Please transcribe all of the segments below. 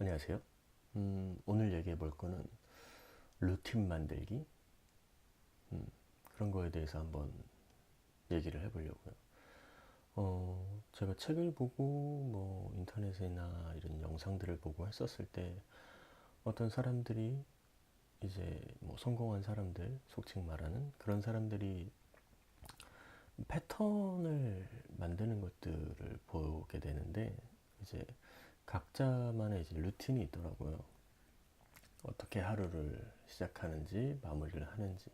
안녕하세요. 오늘 얘기해 볼 거는 루틴 만들기, 그런 거에 대해서 한번 얘기를 해보려고요. 제가 책을 보고 인터넷이나 이런 영상들을 보고 했었을 때 어떤 사람들이 이제 성공한 사람들, 속칭 말하는 그런 사람들이 패턴을 만드는 것들을 보게 되는데, 이제 각자만의 이제 루틴이 있더라고요. 어떻게 하루를 시작하는지 마무리를 하는지.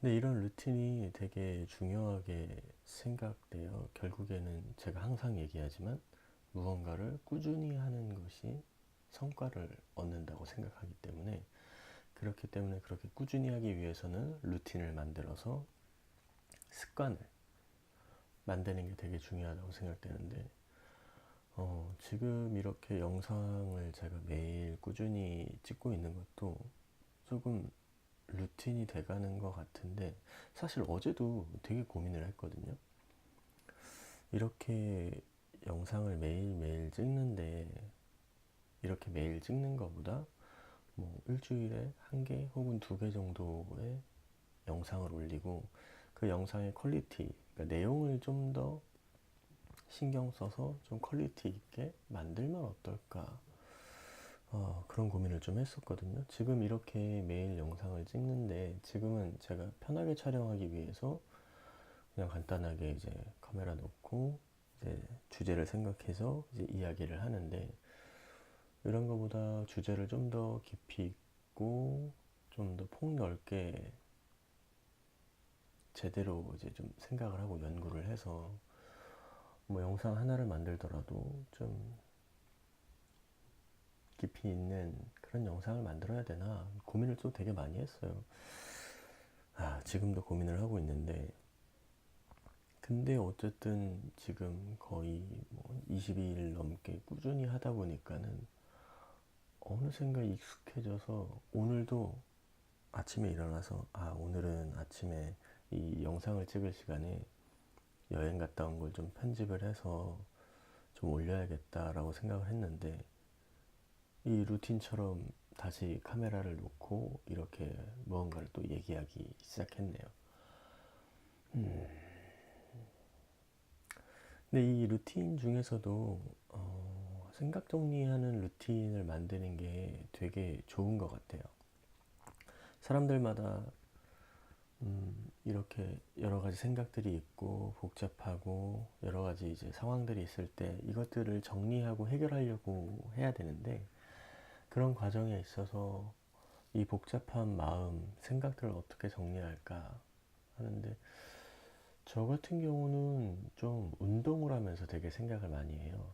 근데 이런 루틴이 되게 중요하게 생각돼요. 결국에는 제가 항상 얘기하지만 무언가를 꾸준히 하는 것이 성과를 얻는다고 생각하기 때문에, 그렇기 때문에 그렇게 꾸준히 하기 위해서는 루틴을 만들어서 습관을 만드는 게 되게 중요하다고 생각되는데, 지금 이렇게 영상을 제가 매일 꾸준히 찍고 있는 것도 조금 루틴이 돼가는 것 같은데, 사실 어제도 되게 고민을 했거든요. 이렇게 영상을 매일매일 찍는데, 이렇게 매일 찍는 것보다 일주일에 한 개 혹은 두 개 정도의 영상을 올리고, 그 영상의 퀄리티, 그러니까 내용을 좀 더 신경 써서 좀 퀄리티 있게 만들면 어떨까, 그런 고민을 좀 했었거든요. 지금 이렇게 매일 영상을 찍는데, 지금은 제가 편하게 촬영하기 위해서 그냥 간단하게 이제 카메라 놓고 이제 주제를 생각해서 이제 이야기를 하는데, 이런 것보다 주제를 좀 더 깊이 있고 좀 더 폭넓게 제대로 이제 좀 생각을 하고 연구를 해서 영상 하나를 만들더라도 좀 깊이 있는 그런 영상을 만들어야 되나 고민을 또 되게 많이 했어요. 지금도 고민을 하고 있는데, 근데 어쨌든 지금 거의 22일 넘게 꾸준히 하다 보니까는 어느샌가 익숙해져서, 오늘도 아침에 일어나서 오늘은 아침에 이 영상을 찍을 시간에 여행 갔다 온 걸 좀 편집을 해서 좀 올려야겠다라고 생각을 했는데, 이 루틴처럼 다시 카메라를 놓고 이렇게 무언가를 또 얘기하기 시작했네요. 근데 이 루틴 중에서도 생각 정리하는 루틴을 만드는 게 되게 좋은 것 같아요. 사람들마다 이렇게 여러 가지 생각들이 있고 복잡하고 여러 가지 이제 상황들이 있을 때 이것들을 정리하고 해결하려고 해야 되는데, 그런 과정에 있어서 이 복잡한 마음, 생각들을 어떻게 정리할까 하는데, 저 같은 경우는 좀 운동을 하면서 되게 생각을 많이 해요.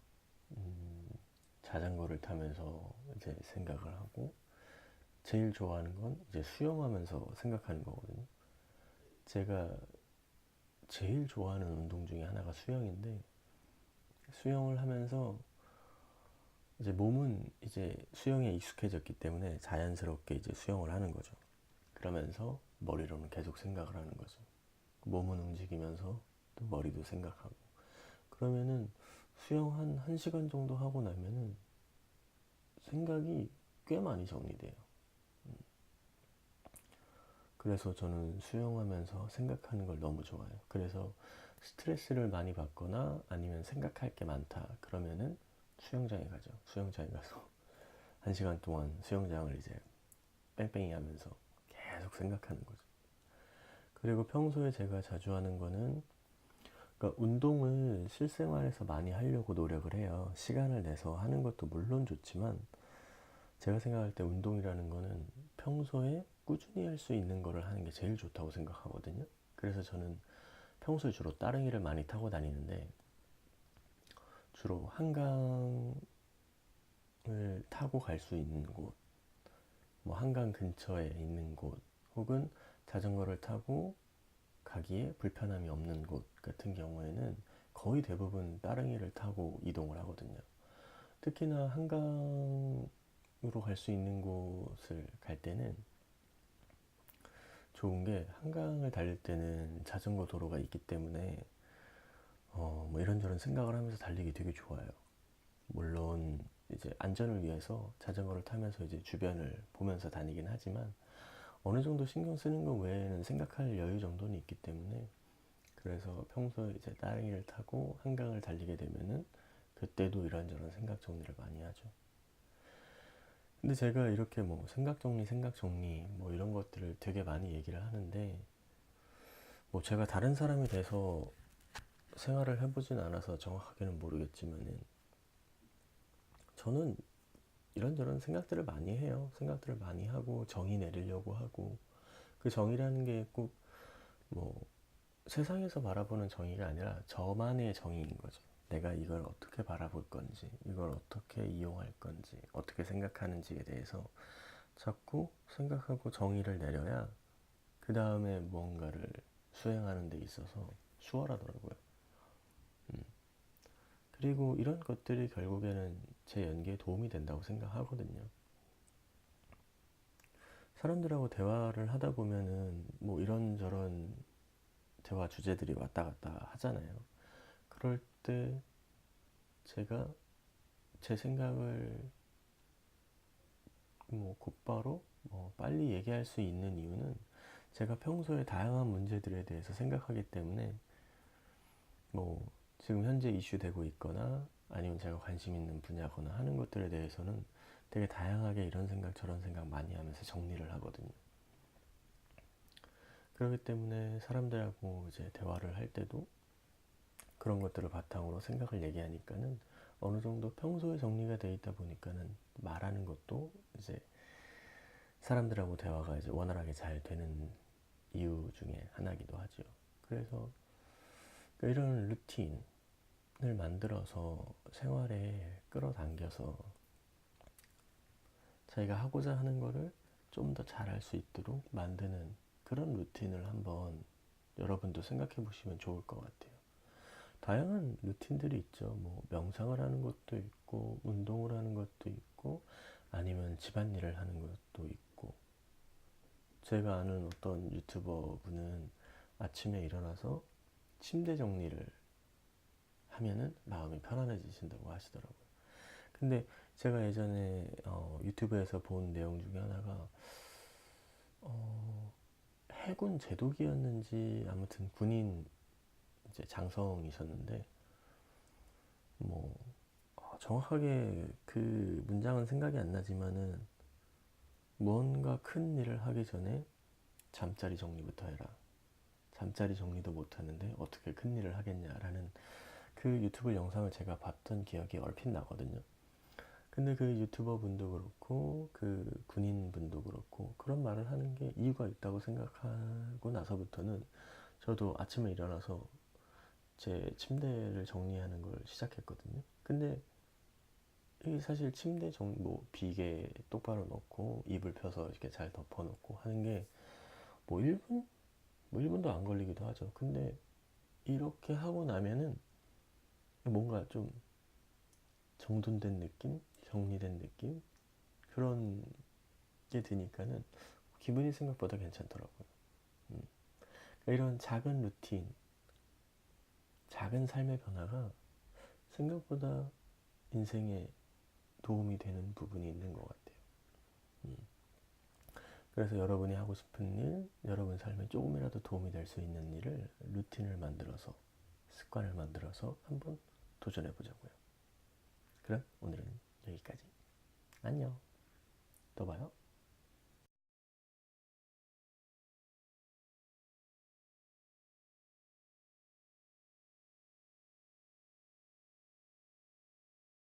자전거를 타면서 이제 생각을 하고, 제일 좋아하는 건 이제 수영하면서 생각하는 거거든요. 제가 제일 좋아하는 운동 중에 하나가 수영인데, 수영을 하면서 이제 몸은 이제 수영에 익숙해졌기 때문에 자연스럽게 이제 수영을 하는 거죠. 그러면서 머리로는 계속 생각을 하는 거죠. 몸은 움직이면서 또 머리도 생각하고. 그러면은 수영 한 1시간 정도 하고 나면은 생각이 꽤 많이 정리돼요. 그래서 저는 수영하면서 생각하는 걸 너무 좋아해요. 그래서 스트레스를 많이 받거나 아니면 생각할 게 많다 그러면은 수영장에 가죠. 수영장에 가서 1시간 동안 수영장을 이제 뺑뺑이 하면서 계속 생각하는 거죠. 그리고 평소에 제가 자주 하는 거는, 그러니까 운동을 실생활에서 많이 하려고 노력을 해요. 시간을 내서 하는 것도 물론 좋지만, 제가 생각할 때 운동이라는 거는 평소에 꾸준히 할 수 있는 거를 하는 게 제일 좋다고 생각하거든요. 그래서 저는 평소에 주로 따릉이를 많이 타고 다니는데, 주로 한강을 타고 갈 수 있는 곳, 한강 근처에 있는 곳, 혹은 자전거를 타고 가기에 불편함이 없는 곳 같은 경우에는 거의 대부분 따릉이를 타고 이동을 하거든요. 특히나 한강으로 갈 수 있는 곳을 갈 때는 좋은 게, 한강을 달릴 때는 자전거 도로가 있기 때문에 이런저런 생각을 하면서 달리기 되게 좋아요. 물론 이제 안전을 위해서 자전거를 타면서 이제 주변을 보면서 다니긴 하지만 어느 정도 신경 쓰는 것 외에는 생각할 여유 정도는 있기 때문에, 그래서 평소에 이제 따릉이를 타고 한강을 달리게 되면은 그때도 이런저런 생각 정리를 많이 하죠. 근데 제가 이렇게 뭐 생각 정리 뭐 이런 것들을 되게 많이 얘기를 하는데, 뭐 제가 다른 사람이 돼서 생활을 해보진 않아서 정확하게는 모르겠지만은, 저는 이런저런 생각들을 많이 해요. 생각들을 많이 하고 정의 내리려고 하고, 그 정의라는 게 꼭 뭐 세상에서 바라보는 정의가 아니라 저만의 정의인 거죠. 내가 이걸 어떻게 바라볼 건지, 이걸 어떻게 이용할 건지, 어떻게 생각하는지에 대해서 자꾸 생각하고 정의를 내려야 그 다음에 무언가를 수행하는 데 있어서 수월하더라고요. 그리고 이런 것들이 결국에는 제 연기에 도움이 된다고 생각하거든요. 사람들하고 대화를 하다 보면은 뭐 이런저런 대화 주제들이 왔다 갔다 하잖아요. 그럴 때 제가 제 생각을 뭐 곧바로 빨리 얘기할 수 있는 이유는, 제가 평소에 다양한 문제들에 대해서 생각하기 때문에, 뭐 지금 현재 이슈되고 있거나 아니면 제가 관심 있는 분야거나 하는 것들에 대해서는 되게 다양하게 이런 생각 저런 생각 많이 하면서 정리를 하거든요. 그렇기 때문에 사람들하고 이제 대화를 할 때도 그런 것들을 바탕으로 생각을 얘기하니까는 어느 정도 평소에 정리가 돼 있다 보니까는 말하는 것도 이제 사람들하고 대화가 이제 원활하게 잘 되는 이유 중에 하나이기도 하죠. 그래서 이런 루틴을 만들어서 생활에 끌어당겨서 자기가 하고자 하는 거를 좀 더 잘할 수 있도록 만드는 그런 루틴을 한번 여러분도 생각해 보시면 좋을 것 같아요. 다양한 루틴들이 있죠. 뭐 명상을 하는 것도 있고, 운동을 하는 것도 있고, 아니면 집안일을 하는 것도 있고. 제가 아는 어떤 유튜버 분은 아침에 일어나서 침대 정리를 하면은 마음이 편안해지신다고 하시더라고요. 근데 제가 예전에 유튜브에서 본 내용 중에 하나가 해군 제독이었는지 아무튼 군인 이제 장성이셨는데, 뭐 정확하게 그 문장은 생각이 안 나지만은, 무언가 큰 일을 하기 전에 잠자리 정리부터 해라. 잠자리 정리도 못하는데 어떻게 큰 일을 하겠냐라는 그 유튜브 영상을 제가 봤던 기억이 얼핏 나거든요. 근데 그 유튜버 분도 그렇고 그 군인 분도 그렇고 그런 말을 하는 게 이유가 있다고 생각하고 나서부터는 저도 아침에 일어나서 제 침대를 정리하는 걸 시작했거든요. 근데 이게 사실 침대 뭐 비계 똑바로 놓고 이불 펴서 이렇게 잘 덮어놓고 하는 게 뭐 1분? 뭐 1분도 안 걸리기도 하죠. 근데 이렇게 하고 나면은 뭔가 좀 정돈된 느낌? 정리된 느낌? 그런 게 드니까는 기분이 생각보다 괜찮더라고요. 그러니까 이런 작은 루틴, 작은 삶의 변화가 생각보다 인생에 도움이 되는 부분이 있는 것 같아요. 그래서 여러분이 하고 싶은 일, 여러분 삶에 조금이라도 도움이 될 수 있는 일을 루틴을 만들어서, 습관을 만들어서 한번 도전해 보자고요. 그럼 오늘은 여기까지. 안녕. 또 봐요.